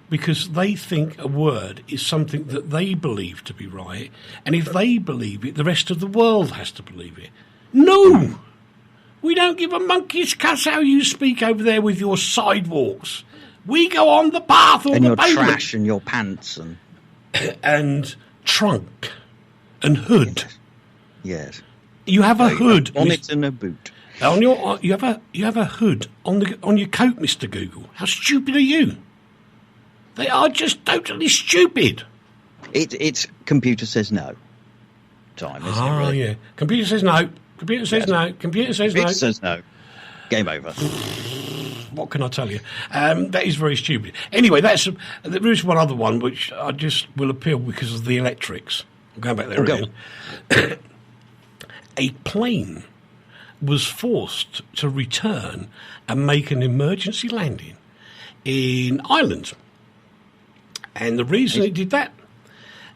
because they think a word is something that they believe to be right, and if they believe it, the rest of the world has to believe it. No! We don't give a monkey's cuss how you speak over there with your sidewalks. We go on the path or and the your pavement. trash and your pants and trunk and hood. Yes. You have a hood. A bonnet and a boot. You have a hood on your coat, Mr. Google. How stupid are you? They are just totally stupid. It's computer says no. Time, isn't it? Really? Yeah. Computer says no. Computer says no. Computer says no. Computer says no. Game over. What can I tell you? That is very stupid. Anyway, there is one other one which I just will appeal because of the electrics. I'm going back there again. A plane was forced to return and make an emergency landing in Ireland. And the reason it did that,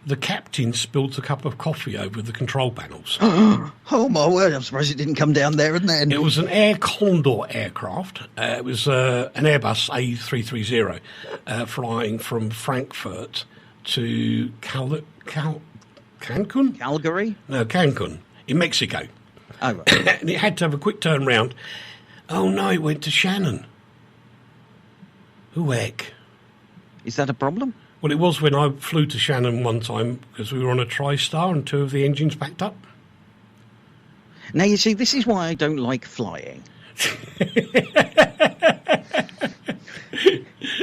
the captain spilled a cup of coffee over the control panels. Oh, my word, I'm surprised it didn't come down there and then. It was an Air Condor aircraft. It was an Airbus A330 flying from Frankfurt to Cancun? Calgary? No, Cancun, in Mexico. Oh, right. And it had to have a quick turn round. Oh, no, it went to Shannon. Ooh, heck. Is that a problem? Well, it was when I flew to Shannon one time because we were on a TriStar and 2 of the engines backed up. Now, you see, this is why I don't like flying.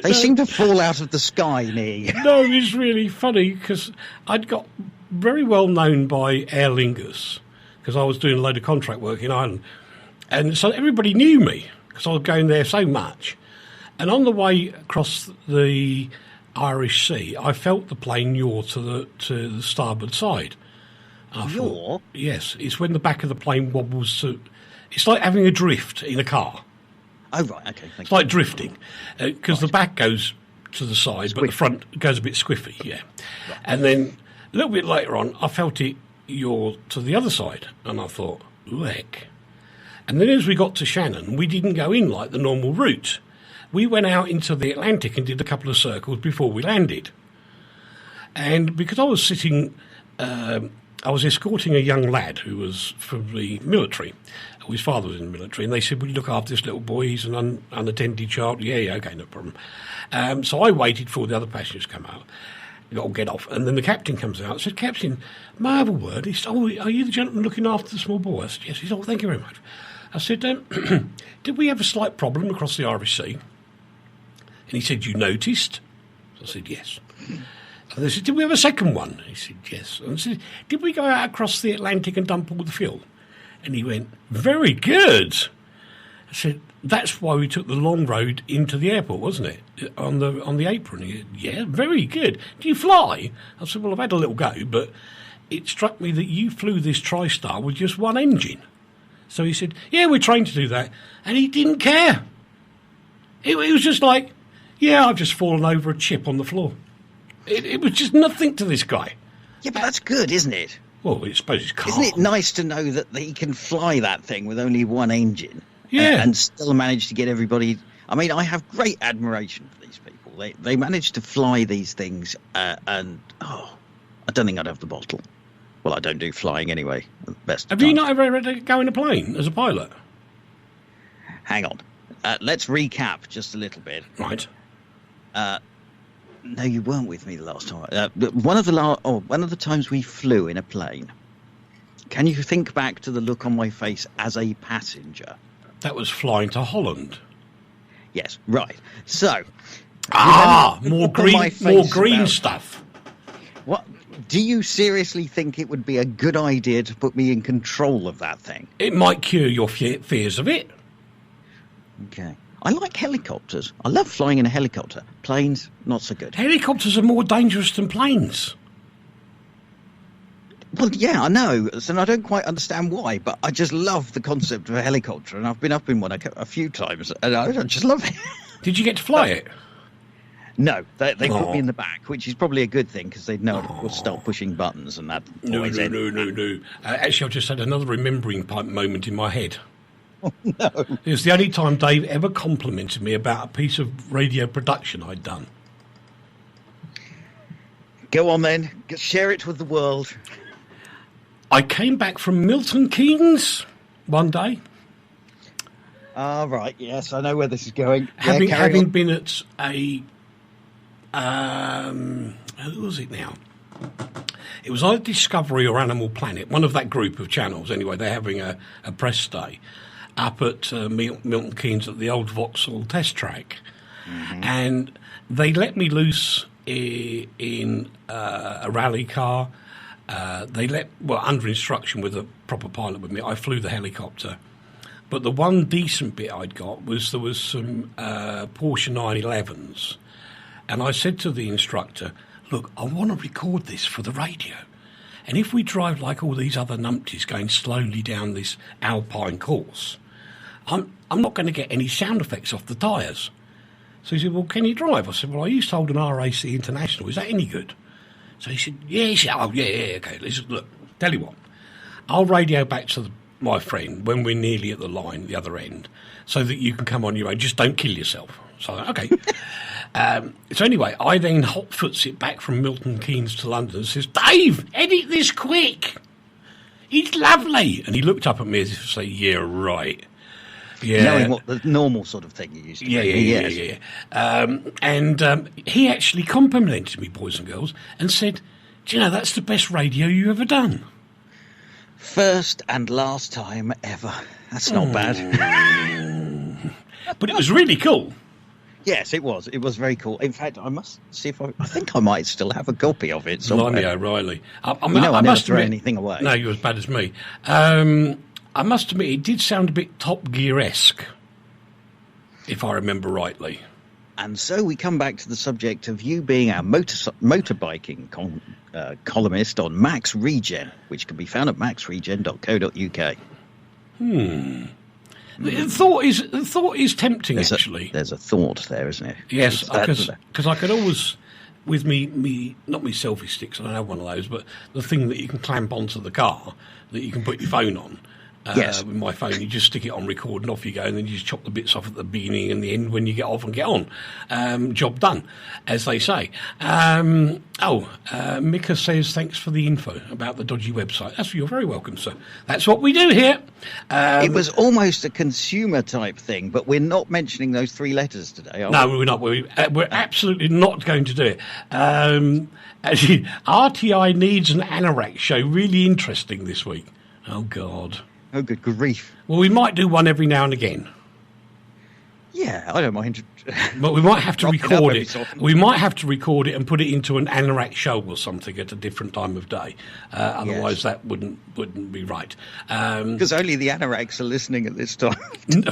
They seem to fall out of the sky near you. No, it's really funny because I'd got very well known by Aer Lingus because I was doing a load of contract work in Ireland. And so everybody knew me because I was going there so much. And on the way across the Irish Sea, I felt the plane yaw to the starboard side. Yaw? Yes, it's when the back of the plane wobbles to... It's like having a drift in a car. Oh, right, okay. It's like drifting, because the back goes to the side, but the front goes a bit squiffy, yeah. Right. And then a little bit later on, I felt it yaw to the other side, and I thought, ooh, heck. And then as we got to Shannon, we didn't go in like the normal route. We went out into the Atlantic and did a couple of circles before we landed. And because I was sitting... I was escorting a young lad who was from the military. His father was in the military, and they said, will you look after this little boy? He's an unattended child. Yeah, okay, no problem. So I waited for the other passengers to come out. I'll get off. And then the captain comes out and said, Captain, may I have a word? He said, oh, are you the gentleman looking after the small boy? I said, yes. He said, oh, thank you very much. I said, did we have a slight problem across the Irish Sea? And he said, you noticed? So I said, yes. And they said, did we have a second one? He said, yes. And I said, did we go out across the Atlantic and dump all the fuel? And he went, very good. I said, that's why we took the long road into the airport, wasn't it? On the apron. He said, yeah, very good. Do you fly? I said, well, I've had a little go, but it struck me that you flew this TriStar with just one engine. So he said, yeah, we're trained to do that. And he didn't care. It was just like, yeah, I've just fallen over a chip on the floor. It was just nothing to this guy. Yeah, but that's good, isn't it? Well, I suppose it's calm. Isn't it nice to know that he can fly that thing with only one engine? Yeah. And still manage to get everybody... I mean, I have great admiration for these people. They manage to fly these things I don't think I'd have the bottle. Well, I don't do flying anyway. Have you not ever had to go in a plane as a pilot? Hang on. Let's recap just a little bit. Right. No, you weren't with me the last time. One of the times we flew in a plane. Can you think back to the look on my face as a passenger? That was flying to Holland. Yes, right. So, more green stuff. What? Do you seriously think it would be a good idea to put me in control of that thing? It might cure your fears of it. Okay. I like helicopters. I love flying in a helicopter. Planes, not so good. Helicopters are more dangerous than planes. Well, yeah, I know, and I don't quite understand why, but I just love the concept of a helicopter, and I've been up in one a few times, and I just love it. Did you get to fly it? No, they put me in the back, which is probably a good thing, because they'd know we'll start pushing buttons and that. No. Actually, I've just had another remembering moment in my head. Oh, no. It was the only time Dave ever complimented me about a piece of radio production I'd done. Go on then, share it with the world. I came back from Milton Keynes one day. Right, yes, I know where this is going. Having been at a... who was it now? It was either Discovery or Animal Planet, one of that group of channels. Anyway, they're having a press day up at Milton Keynes at the old Vauxhall test track. Mm-hmm. And they let me loose in a rally car. Under instruction with a proper pilot with me, I flew the helicopter. But the one decent bit I'd got was there was some Porsche 911s. And I said to the instructor, look, I want to record this for the radio. And if we drive like all these other numpties going slowly down this alpine course, I'm not going to get any sound effects off the tyres. So he said, well, can you drive? I said, well, I used to hold an RAC International. Is that any good? So he said, yeah. He said, oh, yeah, okay. Listen, look, tell you what. I'll radio back to my friend, when we're nearly at the line, the other end, so that you can come on your own. Just don't kill yourself. So, okay. So anyway, I then hotfoots it back from Milton Keynes to London and says, Dave, edit this quick. It's lovely. And he looked up at me as if to say, yeah, right. Yeah. Knowing what the normal sort of thing you used to do. Yeah. And he actually complimented me, boys and girls, and said, do you know, that's the best radio you ever done. First and last time ever. That's not bad. But it was really cool. Yes, it was. It was very cool. In fact, I must see if I think I might still have a copy of it somewhere. Blimey O'Reilly. I never throw anything away. No, you're as bad as me. I must admit, it did sound a bit Top Gear-esque, if I remember rightly. And so we come back to the subject of you being our motorbiking columnist on MaxRegen, which can be found at maxregen.co.uk. The thought is tempting, actually. There's a thought there, isn't it? Yes, because I could always, with me, not me selfie sticks, I don't have one of those, but the thing that you can clamp onto the car that you can put your phone on. Yes. With my phone, you just stick it on record and off you go, and then you just chop the bits off at the beginning and the end when you get off and get on. Job done, as they say. Mika says, thanks for the info about the dodgy website. You're very welcome, sir. That's what we do here. It was almost a consumer type thing, but we're not mentioning those 3 letters today, are we? No, we're not. We're absolutely not going to do it. Actually, RTI needs an anorak show. Really interesting this week. Oh, God. Oh, good grief. Well, we might do one every now and again. Yeah, I don't mind. But we might have to record it. We might have to record it and put it into an anorak show or something at a different time of day. Otherwise, that wouldn't be right. Because only the anoraks are listening at this time. No,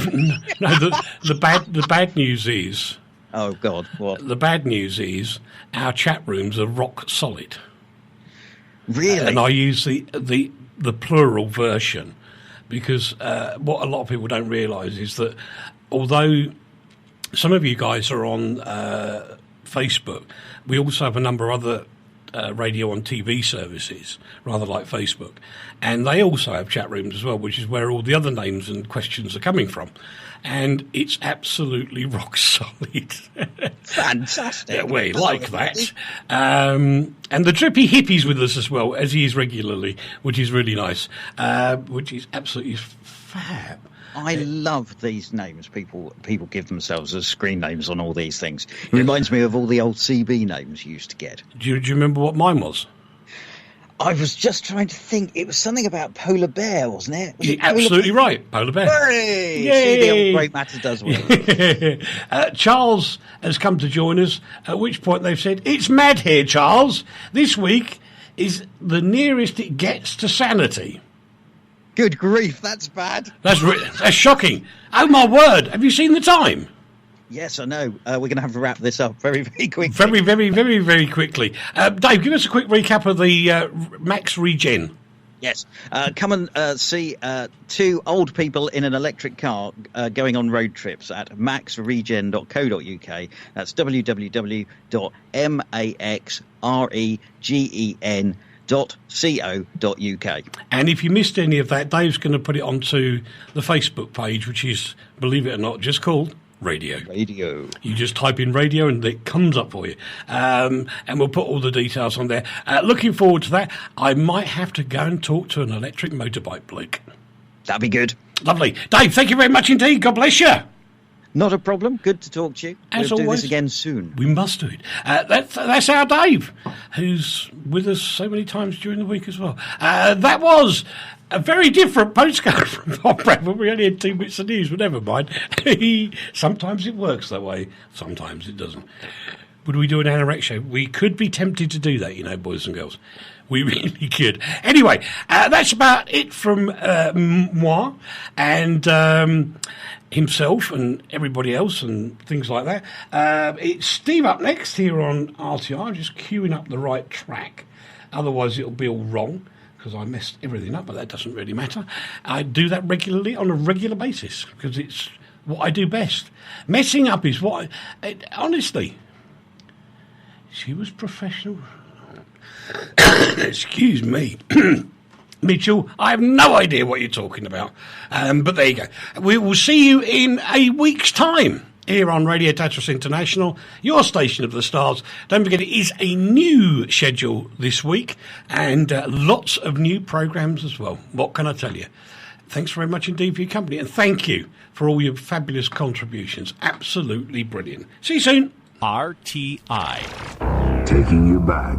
the bad news is... Oh, God, what? The bad news is our chat rooms are rock solid. Really? And I use the plural version. Because what a lot of people don't realise is that although some of you guys are on Facebook, we also have a number of other radio and TV services, rather like Facebook. And they also have chat rooms as well, which is where all the other names and questions are coming from. And it's absolutely rock solid. Fantastic. Yeah, we like that. And the Drippy Hippie's with us as well, as he is regularly, which is really nice, which is absolutely fab. I love these names people give themselves as screen names on all these things. It reminds me of all the old CB names you used to get. Do you remember what mine was? I was just trying to think. It was something about Polar Bear, wasn't it? Was You're absolutely right. Polar Bear. Hooray! Yay! See, the old Great Matter does well. Charles has come to join us, at which point they've said, it's mad here, Charles. This week is the nearest it gets to sanity. Good grief, that's bad. That's shocking. Oh, my word. Have you seen the time? Yes, I know. We're going to have to wrap this up very, very quickly. Very, very, very, very quickly. Dave, give us a quick recap of the MaxRegen. Yes. Come and see 2 old people in an electric car going on road trips at maxregen.co.uk. That's www.maxregen.co.uk. And if you missed any of that, Dave's going to put it onto the Facebook page, which is, believe it or not, just called Radio. You just type in radio and it comes up for you. And we'll put all the details on there. Looking forward to that. I might have to go and talk to an electric motorbike bloke. That'd be good. Lovely. Dave, thank you very much indeed. God bless you. Not a problem. Good to talk to you. As we'll always, do this again soon. We must do it. That's our Dave, who's with us so many times during the week as well. That was a very different postcard from Poprad, but we only had 2 bits of news, but never mind. Sometimes it works that way, sometimes it doesn't. Would we do an anorak show? We could be tempted to do that, you know, boys and girls. We really could. Anyway, that's about it from moi and himself and everybody else and things like that. It's Steve up next here on RTI. I'm just queuing up the right track. Otherwise, it'll be all wrong, because I messed everything up, but that doesn't really matter. I do that regularly, on a regular basis, because it's what I do best. Messing up is what honestly, she was professional. Excuse me. Mitchell, I have no idea what you're talking about. But there you go. We will see you in a week's time here on Radio Tatros International, your station of the stars. Don't forget, it is a new schedule this week and lots of new programmes as well. What can I tell you? Thanks very much indeed for your company, and thank you for all your fabulous contributions. Absolutely brilliant. See you soon. RTI. Taking you back.